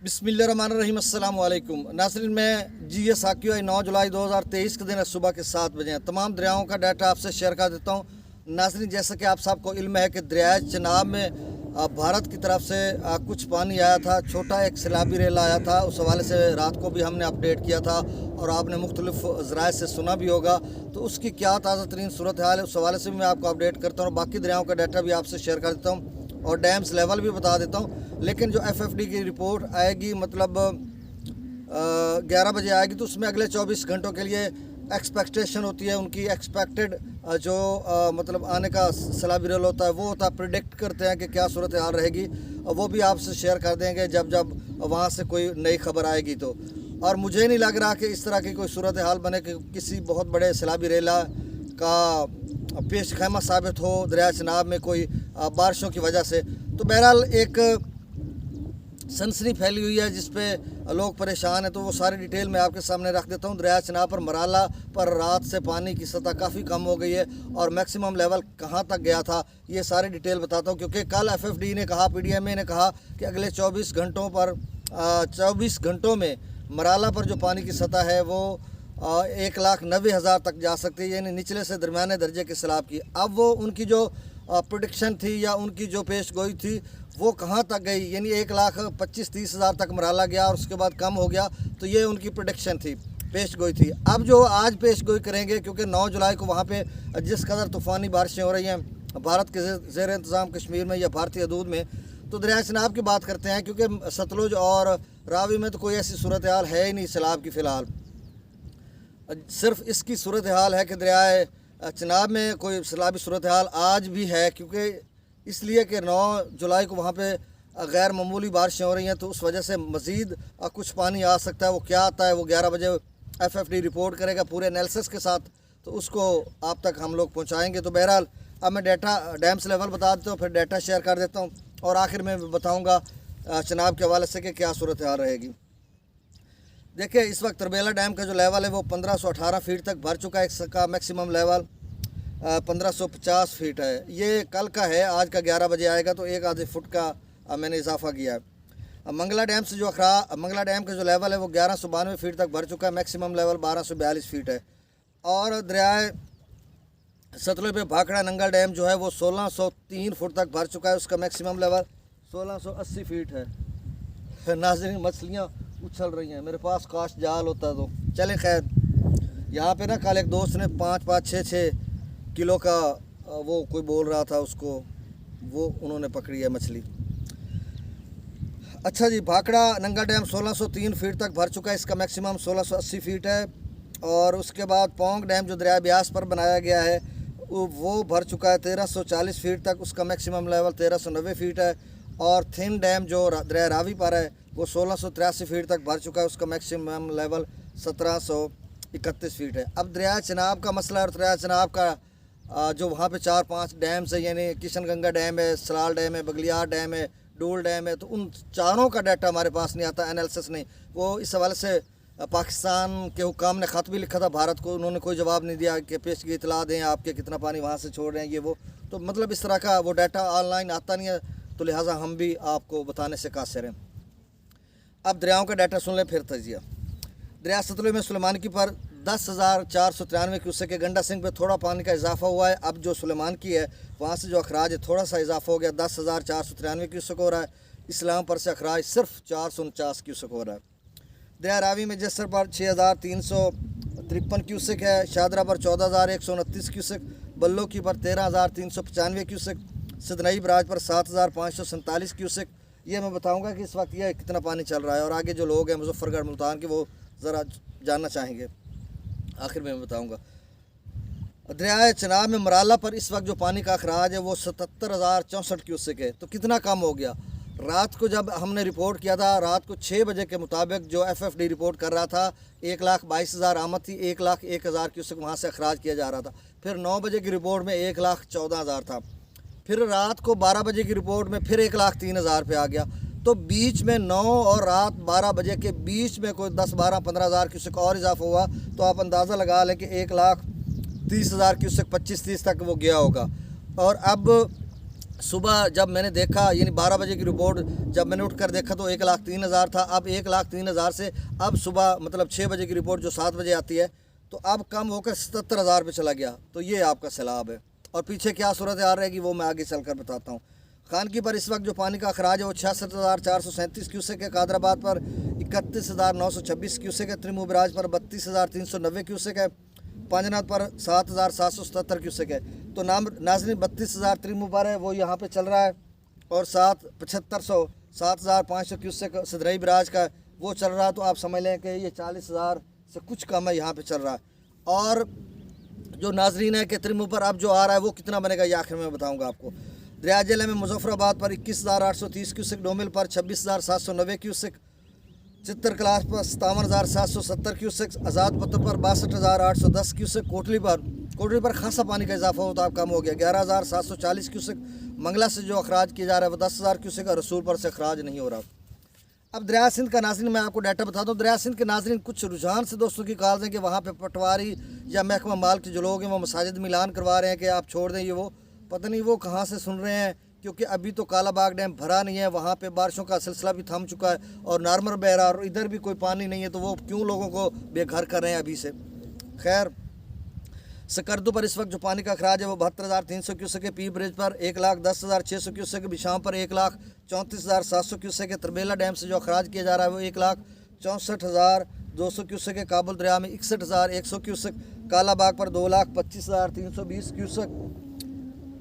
बिस्मिल्लाहिर्रहमानिर्रहीम अस्सलाम वालेकुम नाज़रीन। मैं जी एस साकियो 9 जुलाई 2023 के दिन सुबह के 7 बजे तमाम दरियाओं का डाटा आपसे शेयर कर देता हूँ। नाज़रीन, जैसा कि आप सबको इल्म है कि दरिया चनाब में भारत की तरफ से कुछ पानी आया था, छोटा एक सैलाबी रेला आया था। उस हवाले से रात को भी हमने अपडेट किया था और आपने मुख्तलिफ ज़राए से सुना भी होगा। तो उसकी क्या ताज़ा तरीन सूरत हाल है, उस हवाले से भी मैं आपको अपडेट करता हूँ। बाकी दरियाओं का डाटा भी आपसे शेयर कर देता हूँ और डैम्स लेवल भी बता देता हूँ। लेकिन जो FFD की रिपोर्ट आएगी, मतलब 11 बजे आएगी, तो उसमें अगले 24 घंटों के लिए एक्सपेक्टेशन होती है उनकी। एक्सपेक्टेड जो मतलब आने का सैलाबी रेल होता है वो होता है, प्रिडिक्ट करते हैं कि क्या सूरत हाल रहेगी। वो भी आपसे शेयर कर देंगे जब जब वहाँ से कोई नई खबर आएगी तो। और मुझे नहीं लग रहा कि इस तरह की कोई सूरत हाल बने कि किसी बहुत बड़े सैलाबी रेला का पेश खैमा साबित हो दरिया चनाब में कोई बारिशों की वजह से। तो बहरहाल एक सनसनी फैली हुई है जिस पे लोग परेशान हैं, तो वो सारी डिटेल मैं आपके सामने रख देता हूँ। दरिया चनाब पर मराला पर रात से पानी की सतह काफ़ी कम हो गई है और मैक्सिमम लेवल कहाँ तक गया था ये सारी डिटेल बताता हूँ। क्योंकि कल FFD ने कहा, PDMA ने कहा कि अगले 24 घंटों पर 24 घंटों में मराला पर जो पानी की सतह है वो 1,90,000 तक जा सकती है, यानी निचले से दरमियाने दर्जे के सैलाब की। अब वो उनकी जो प्रोडिक्शन थी या उनकी जो पेश गोई थी वो कहाँ तक गई, यानी 1,25,30,000 तक मराला गया और उसके बाद कम हो गया। तो ये उनकी प्रोडिक्शन थी, पेश गोई थी। अब जो आज पेश गोई करेंगे, क्योंकि 9 जुलाई को वहाँ पे जिस कदर तूफ़ानी बारिशें हो रही हैं भारत के ज़ेर इंतज़ाम कश्मीर में या भारतीय हदूद में, तो दरिया चनाब की बात करते हैं। क्योंकि सतलुज और रावी में तो कोई ऐसी सूरत हाल है ही नहीं सैलाब की फ़िलहाल। सिर्फ इसकी सूरत हाल है कि दरिया चनाब में कोई सैलाबी सूरत हाल आज भी है, क्योंकि इसलिए कि 9 जुलाई को वहाँ पे गैर मामूली बारिशें हो रही हैं, तो उस वजह से मज़ीद कुछ पानी आ सकता है। वो क्या आता है वो 11 बजे FFD रिपोर्ट करेगा पूरे एनालिसिस के साथ, तो उसको आप तक हम लोग पहुँचाएँगे। तो बहरहाल अब मैं डैम्स लेवल बता देता हूँ, फिर डाटा शेयर कर देता हूँ और आखिर में बताऊँगा चनाब के हवाले से कि क्या सूरत हाल रहेगी। देखिए, इस वक्त तरबेला डैम का जो लेवल है वो 1518 फीट तक भर चुका है। इसका मैक्सिमम लेवल 1550 फीट है। ये कल का है, आज का 11 बजे आएगा तो एक आधे फुट का मैंने इजाफा किया है। मंगला डैम से जो मंगला डैम का जो लेवल है वो 1192 फीट तक भर चुका है। मैक्सिमम लेवल 1242 फीट है। और दरियाए सतलुज पे भाखड़ा नंगल डैम जो है वो 1603 फुट तक भर चुका है। उसका मैक्सिमम लेवल 1680 फीट है। नाज़रीन, मछलियाँ उछल रही हैं, मेरे पास काश जाल होता तो। चले खैर, यहाँ पे ना कल एक दोस्त ने 5-5, 6-6 किलो का वो कोई बोल रहा था उसको, वो उन्होंने पकड़ी है मछली। अच्छा जी, भाखड़ा नंगा डैम 1603 फीट तक भर चुका है। इसका मैक्सिमम 1680 फीट है। और उसके बाद पोंग डैम जो दरिया ब्यास पर बनाया गया है वो भर चुका है 1340 फीट तक। उसका मैक्सिमम लेवल 1390 फीट है। और थिन डैम जो दरिया रावी पर है वो 1683 फीट तक भर चुका है। उसका मैक्सिमम लेवल 1731 फीट है। अब दरिया चनाब का मसला है और दरिया चनाब का जो वहाँ पे 4-5 डैम्स है, यानी किशनगंगा डैम है, सलाल डैम है, बगलियार डैम है, डोल डैम है, तो उन चारों का डाटा हमारे पास नहीं आता, एनालिसिस नहीं। वो इस हवाले से पाकिस्तान के हुकाम ने ख़त भी लिखा था भारत को, उन्होंने कोई जवाब नहीं दिया कि पेशगी इतला दें आपके कितना पानी वहाँ से छोड़ रहे हैं ये वो। तो मतलब इस तरह का वो डाटा ऑनलाइन आता नहीं है, तो लिहाजा हम भी आपको बताने से कासिर हैं। अब दरियाओं का डाटा सुन लें फिर तजिया। दरिया सतलुज में सुलेमान की पर 10,493 क्यूसेक के, गंडा सिंह पे थोड़ा पानी का इजाफा हुआ है। अब जो सुलेमान की है वहाँ से जो अखराज है थोड़ा सा इजाफा हो गया, 10,493 क्यूसेक हो रहा है। इस्लाम पर से अखराज सिर्फ 449 क्यूसेक हो रहा है। दरिया रावी में जसर पर 6,353 क्यूसेक है। शादरा पर 14,129 क्यूसेक, बल्लो की पर 13,395 क्यूसेक, सदनई बराज पर 7,547 क्यूसेक। ये मैं बताऊंगा कि इस वक्त ये कितना पानी चल रहा है और आगे जो लोग हैं मुजफ्फरगढ़ मुल्तान के वो ज़रा जानना चाहेंगे, आखिर में मैं बताऊंगा। दरिया चनाब में मराला पर इस वक्त जो पानी का अखराज है वो 77,064 क्यूसेक है। तो कितना कम हो गया। रात को जब हमने रिपोर्ट किया था, रात को 6 बजे के मुताबिक जो FFD रिपोर्ट कर रहा था 1,22,000 आमद थी, 1,01,000 क्यूसेक वहाँ से अखराज किया जा रहा था। फिर 9 बजे की रिपोर्ट में 1,14,000 था। फिर रात को 12 बजे की रिपोर्ट में फिर 1,03,000 पे आ गया। तो बीच में 9 और रात 12 बजे के बीच में कोई 10, 12, 15,000 क्यूसेक और इजाफा हुआ। तो आप अंदाज़ा लगा लें कि 1,30,000 क्यूसेक 25-30 तक वो गया होगा। और अब सुबह जब मैंने देखा, यानी 12 बजे की रिपोर्ट जब मैंने उठकर देखा तो 1,03,000 था। अब 1,03,000 से अब सुबह मतलब 6 बजे की रिपोर्ट जो 7 बजे आती है तो अब कम होकर 77,000 पे चला गया। तो ये आपका सैलाब है। और पीछे क्या सूरत हाल रहेगी वो मैं आगे चलकर बताता हूँ। खानकी पर इस वक्त जो पानी का अखराज है वो 66,437 क्यूसेक है, कादराबाद पर 31,926 क्यूसेक है, त्रिमुबराज पर 32,390 क्यूसेक है, पांजनाथ पर 7,777 क्यूसेक है। तो नाजरीन 32,000 त्रिमुबार है वो यहाँ पे चल रहा है, और 7,500 क्यूसेक सदरई बराज का वो चल रहा है। तो आप समझ लें कि ये 40,000 से कुछ कम है यहाँ पे चल रहा है। और जो नाजरीन है कि त्रिमुबर अब जो आ रहा है वो कितना बनेगा ये आखिर में बताऊँगा आपको। दरिया जिले में मुजफ्फराबाद पर 21,830 क्यूसेक, डोमिल पर 26,790 क्यूसेक, चित्तर क्लास पर 57,770 क्यूसेक, आज़ाद पत्थर पर 62,810 क्यूसेक, कोटली पर खासा पानी का इजाफा होता कम हो गया 11,740 क्यूसेक। मंगला से जो अखराज किया जा रहा है वो 10,000 क्यूसेक, और रसूलपुर से अखराज नहीं हो रहा। अब दरिया सिंध का नाजरीन मैं आपको डाटा बताता हूँ। दरिया सिंध के नाजरीन कुछ रुझान से दोस्तों की कॉल दें कि वहाँ पे पटवारी या महकमा माल के जो लोग हैं वो मसाजिद में ऐलान करवा रहे हैं कि आप छोड़ दें ये वो, पता नहीं वो कहाँ से सुन रहे हैं, क्योंकि अभी तो कालाबाग डैम भरा नहीं है, वहाँ पे बारिशों का सिलसिला भी थम चुका है और नॉर्मल बह रहा है, और इधर भी कोई पानी नहीं है, तो वो क्यों लोगों को बेघर कर रहे हैं अभी से। खैर, सकरदू पर इस वक्त जो पानी का अखराज है वो 72,300 क्यूसेक है, पी ब्रिज पर 1,10,600 क्यूसेक है, बिशाम पर 1,34,700 क्यूसेक है, तरबेला डैम से जो अखराज किया जा रहा है वो 1,64,200 क्यूसेक है, काबुल दरिया में 61,100 क्यूसेक, कालाबाग पर 2,25,320 क्यूसेक,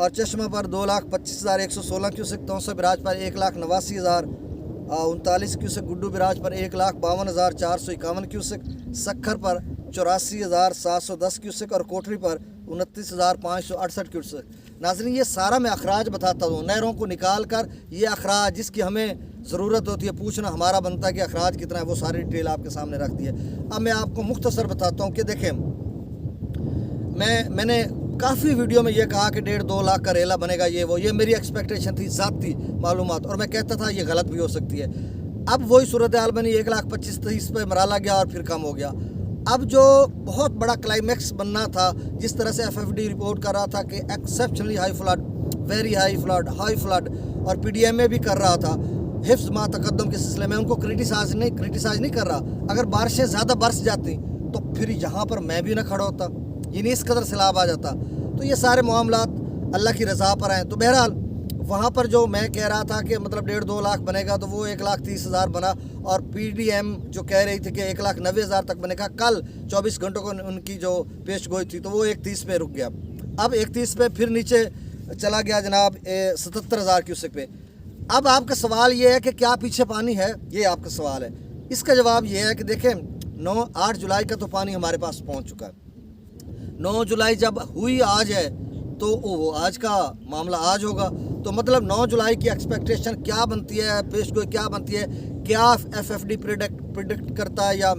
और चश्मा पर 2,25,116 क्यूसेक, तौसा बिराज पर 1,89,039 क्यूसेक, गुड्डू बिराज पर 1,52,451 क्यूसेक, सखर पर 84,710 क्यूसेक, और कोठरी पर 29,568 क्यूसेक। नाज़रीन ये सारा मैं अखराज बताता हूँ, नहरों को निकाल कर ये अखराज जिसकी हमें ज़रूरत होती है पूछना हमारा बनता है कि अखराज कितना है, वो सारी डिटेल आपके सामने रख दी है। अब मैं आपको मुख्तसर बताता हूँ कि देखें, मैंने काफ़ी वीडियो में ये कहा कि 1.5-2 लाख का रेला बनेगा, ये मेरी एक्सपेक्टेशन थी, ज़ाती मालूमात, और मैं कहता था ये गलत भी हो सकती है। अब वही सूरत हाल बनी, 1,25,30 पे मराला गया और फिर कम हो गया। अब जो बहुत बड़ा क्लाइमैक्स बनना था, जिस तरह से FFD रिपोर्ट कर रहा था कि exceptionally high flood, very high flood, और PDMA भी कर रहा था हिफ्ज़ मा तकद्दम के सिलसिले में, उनको क्रिटिसाइज नहीं कर रहा। अगर बारिशें ज़्यादा बरस जाती तो फिर यहाँ पर मैं भी ना खड़ा होता, यानी इस कदर सैलाब आ जाता। तो ये सारे मामलात अल्लाह की रज़ा पर हैं। तो बहरहाल वहाँ पर जो मैं कह रहा था कि मतलब 1.5-2 लाख बनेगा, तो वो 1,30,000 बना, और PDM जो कह रही थी कि 1,90,000 तक बनेगा। कल 24 घंटों को उनकी जो पेश गोई थी तो वो 31 पे रुक गया। अब 31 पे फिर नीचे चला गया जनाब 77,000 क्यूसेक पे। अब आपका सवाल ये है कि क्या पीछे पानी है, ये आपका सवाल है। इसका जवाब ये है कि देखें 8 जुलाई का तो पानी हमारे पास पहुँच चुका है। 9 जुलाई जब हुई आज है तो वो आज का मामला आज होगा। तो मतलब 9 जुलाई की एक्सपेक्टेशन क्या बनती है, पेशगोई क्या बनती है, क्या FFD प्रिडिक्ट करता है या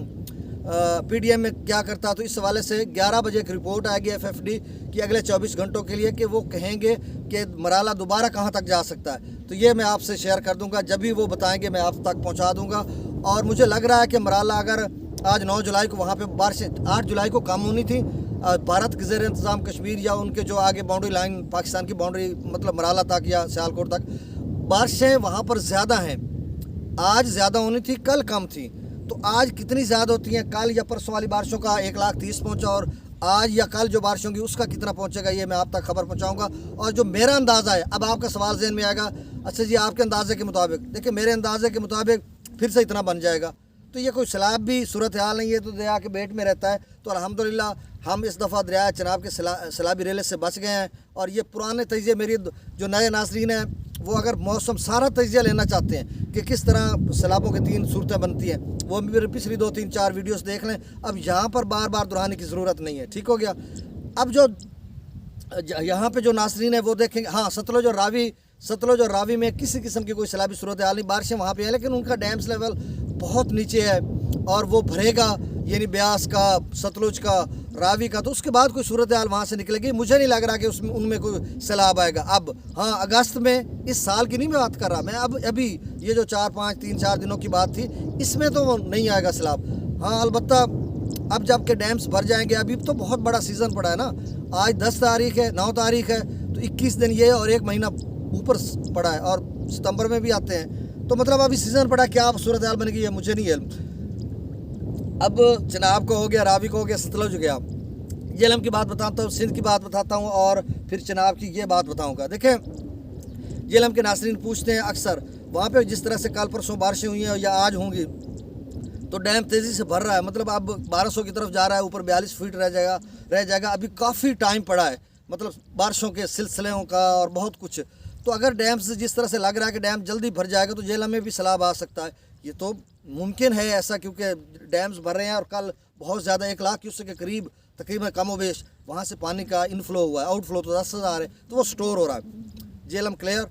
PDM में क्या करता है। तो इस हवाले से 11 बजे एक रिपोर्ट आएगी FFD की अगले 24 घंटों के लिए कि वो कहेंगे कि मराला दोबारा कहाँ तक जा सकता है। तो ये मैं आपसे शेयर कर दूंगा, जब भी वो बताएंगे मैं आप तक पहुँचा दूँगा। और मुझे लग रहा है कि मराला अगर आज 9 जुलाई को वहाँ पे बारिशें 8 जुलाई को कम होनी थी, भारत के ज़ेर इंतज़ाम कश्मीर या उनके जो आगे बाउंड्री लाइन पाकिस्तान की बाउंड्री मतलब मराला तक या सियालकोट तक बारिशें वहाँ पर ज़्यादा हैं। आज ज़्यादा होनी थी, कल कम थी। तो आज कितनी ज़्यादा होती हैं, कल या परसों वाली बारिशों का 1,30,000 पहुँचा, और आज या कल जो बारिश होंगी उसका कितना पहुँचेगा ये मैं आप तक खबर पहुँचाऊँगा। और जो मेरा अंदाज़ा है, अब आपका सवाल ज़हन में आएगा, अच्छा जी आपके अंदाजे के मुताबिक, देखिए मेरे अंदाजे के मुताबिक फिर से इतना बन जाएगा। तो ये कोई सैलाब भी सूरत हाल नहीं है, तो दरिया के बेट में रहता है। तो अल्हम्दुलिल्लाह हम इस दफ़ा दरिया चनाब के सैलाबी रेले से बच गए हैं। और ये पुराने तजिए, मेरी जो नए नाज़रीन हैं वो अगर मौसम सारा तजिया लेना चाहते हैं कि किस तरह सैलाबों की 3 सूरतें बनती हैं, वो मेरी पिछली 2-3-4 वीडियोस देख लें। अब यहाँ पर बार बार दोहराने की ज़रूरत नहीं है, ठीक हो गया। अब जो यहाँ पे जो नाज़रीन है वो देखेंगे, हाँ सतलुज और रावी में किसी किस्म की कोई सैलाबी सूरत हाल नहीं, बारिशें वहाँ पे हैं, लेकिन उनका डैम्स लेवल बहुत नीचे है और वो भरेगा, यानी ब्यास का, सतलुज का, रावी का। तो उसके बाद कोई सूरत हाल वहाँ से निकलेगी। मुझे नहीं लग रहा कि उसमें उनमें कोई सैलाब आएगा। अब हाँ, अगस्त में, इस साल की नहीं मैं बात कर रहा, मैं अभी ये जो 3-4 दिनों की बात थी, इसमें तो नहीं आएगा सैलाब। हाँ अलबत्ता अब जब के डैम्स भर जाएंगे, अभी तो बहुत बड़ा सीज़न पड़ा है ना। आज 10 तारीख है, 9 तारीख है, तो 21 दिन ये और 1 महीना ऊपर पड़ा है और सितंबर में भी आते हैं। तो मतलब अभी सीज़न पड़ा, क्या सूरत हाल बनेगी ये मुझे नहीं है। अब चिनाब को हो गया, रावी को हो गया, सतलुज हो गया। झेलम की बात बताता हूँ, सिंध की बात बताता हूँ और फिर चिनाब की ये बात बताऊँगा। देखें, झेलम के नाज़रीन पूछते हैं अक्सर, वहाँ पे जिस तरह से कल परसों बारिशें हुई हैं या आज होंगी, तो डैम तेज़ी से भर रहा है, मतलब अब 1200 की तरफ जा रहा है, ऊपर 42 फीट रह जाएगा। अभी काफ़ी टाइम पड़ा है, मतलब बारिशों के सिलसिलों का और बहुत कुछ। तो अगर डैम से जिस तरह से लग रहा है कि डैम जल्दी भर जाएगा तो झेलम में भी सैलाब आ सकता है। ये तो मुमकिन है ऐसा, क्योंकि डैम्स भर रहे हैं और कल बहुत ज़्यादा 1 लाख क्यूसेक के करीब तकरीबन कमोबेश वहाँ से पानी का इनफ्लो हुआ है। आउटफ्लो तो 10,000 है, तो वो स्टोर हो रहा है। झेलम क्लियर।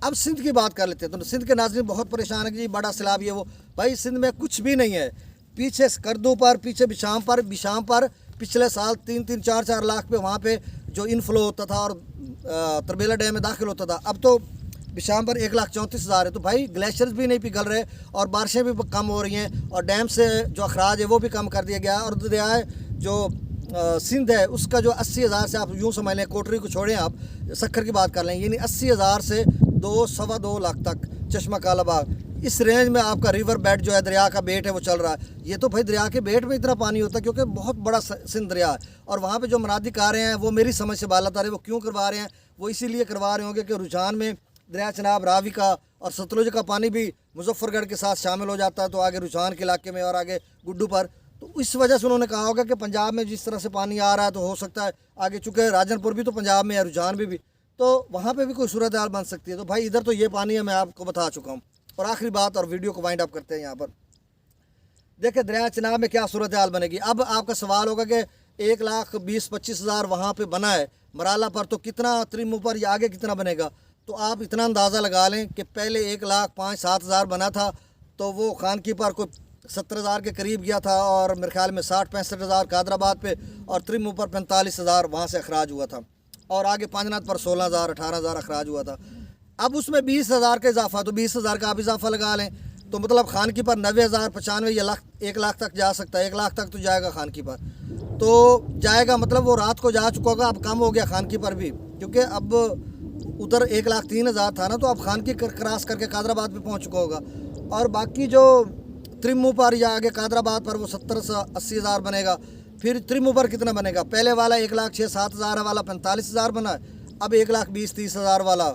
अब सिंध की बात कर लेते हैं। तो सिंध के नाज़रीन बहुत परेशान है कि जी बड़ा सैलाब ये वो। भाई सिंध में कुछ भी नहीं है। पीछे करदू पर, पीछे बिशाम पर पिछले साल 3-3, 4-4 लाख पे वहाँ पे जो इनफ्लो होता था और तरबेला डैम में दाखिल होता था, अब तो बिशाम पर 1,34,000 है। तो भाई ग्लेशियर्स भी नहीं पिघल रहे और बारिशें भी कम हो रही हैं और डैम से जो अखराज है वो भी कम कर दिया गया। और दरियाए जो सिंध है उसका जो 80,000 से, आप यूँ समझ लें, कोटरी को छोड़ें, आप सखर की बात कर लें, यानी 80,000 से 2-2.25 लाख तक चश्मा कालाबाग, इस रेंज में आपका रिवर बेड जो है, दरिया का बेट है, वो चल रहा है। ये तो भाई दरिया के बेट में इतना पानी होता है क्योंकि बहुत बड़ा सिंध दरिया है। और वहाँ पे जो मनादी आ रहे हैं वो मेरी समझ से बाला तारे, वो क्यों करवा रहे हैं? वो इसीलिए करवा रहे होंगे कि रुझान में दरिया चनाब, रावी का और सतलुज का पानी भी मुजफ्फरगढ़ के साथ शामिल हो जाता है, तो आगे रुझान के इलाके में और आगे गुड्डू पर। तो इस वजह से उन्होंने कहा होगा कि पंजाब में जिस तरह से पानी आ रहा है तो हो सकता है आगे, चूँकि राजनपुर भी तो पंजाब में है, रुझान भी तो वहाँ पे भी कोई सूरत हाल बन सकती है। तो भाई इधर तो ये पानी है, मैं आपको बता चुका हूँ। और आखिरी बात, और वीडियो को वाइंड अप करते हैं यहाँ पर। देखिए दरिया चिनाब में क्या सूरत हाल बनेगी। अब आपका सवाल होगा कि 1,20,25,000 वहाँ पे बना है मराला पर, तो कितना त्रिमू पर या आगे कितना बनेगा? तो आप इतना अंदाज़ा लगा लें कि पहले 1,05,000-7,000 बना था, तो वो खानकी पर कोई 70,000 के करीब गया था और मेरे ख्याल में 60-65,000 कादराबाद पे और त्रिमू पर 45,000 वहाँ से अखराज हुआ था और आगे पांजनाथ पर 16,000-18,000 अखराज हुआ था। अब उसमें 20,000 का इजाफा, तो 20,000 का आप इजाफा लगा लें, तो मतलब खानकी पर 90,000, 95 या 1 लाख तक जा सकता है। 1 लाख तक तो जाएगा खानकी पर, तो जाएगा, मतलब वो रात को जा चुका होगा। अब कम हो गया खानकी पर भी, क्योंकि अब उधर 1,03,000 था ना, तो अब खानकी क्रॉस करके कादराबाद पे पहुंच चुका होगा। और बाकी जो त्रिमू पर या आगे कादराबाद पर वो 70,000-80,000 बनेगा। फिर त्रिमू पर कितना बनेगा? पहले वाला 1,06,000-7,000 वाला 45,000 बना है, अब 1,20,30,000 वाला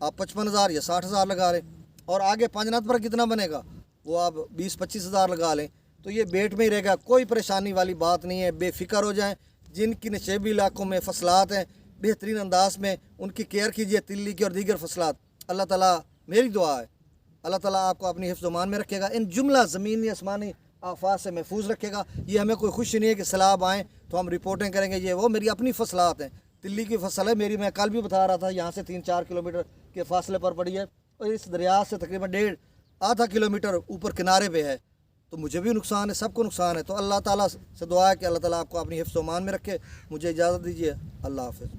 आप 55,000 या 60,000 लगा लें। और आगे पांजनाथ पर कितना बनेगा? वो आप 20-25,000 लगा लें। तो ये बेट में ही रहेगा, कोई परेशानी वाली बात नहीं है। बेफिक्र हो जाएं। जिनकी नशेबी इलाकों में फसलात हैं, बेहतरीन अंदाज में उनकी केयर कीजिए, तिल्ली की और दीगर फसलात। अल्लाह ताला, मेरी दुआ है अल्लाह ताला आपको अपनी हिफ्ज़-ओ-मान में रखेगा, इन जुमला ज़मीनी आसमानी आफात से महफूज रखेगा। ये हमें कोई खुशी नहीं है कि सैलाब आएँ तो हम रिपोर्टें करेंगे, ये वो मेरी अपनी फसलात हैं। तिल्ली की फसल है मेरी, मैं कल भी बता रहा था, यहाँ से 3-4 किलोमीटर के फासले पर पड़ी है और इस दरिया से तकरीबन 1.5-आधा किलोमीटर ऊपर किनारे पे है। तो मुझे भी नुकसान है, सबको नुकसान है। तो अल्लाह ताला से दुआ है कि अल्लाह ताला आपको अपनी हिफ्ज़-ओ-मान में रखे। मुझे इजाज़त दीजिए, अल्लाह हाफ़िज़।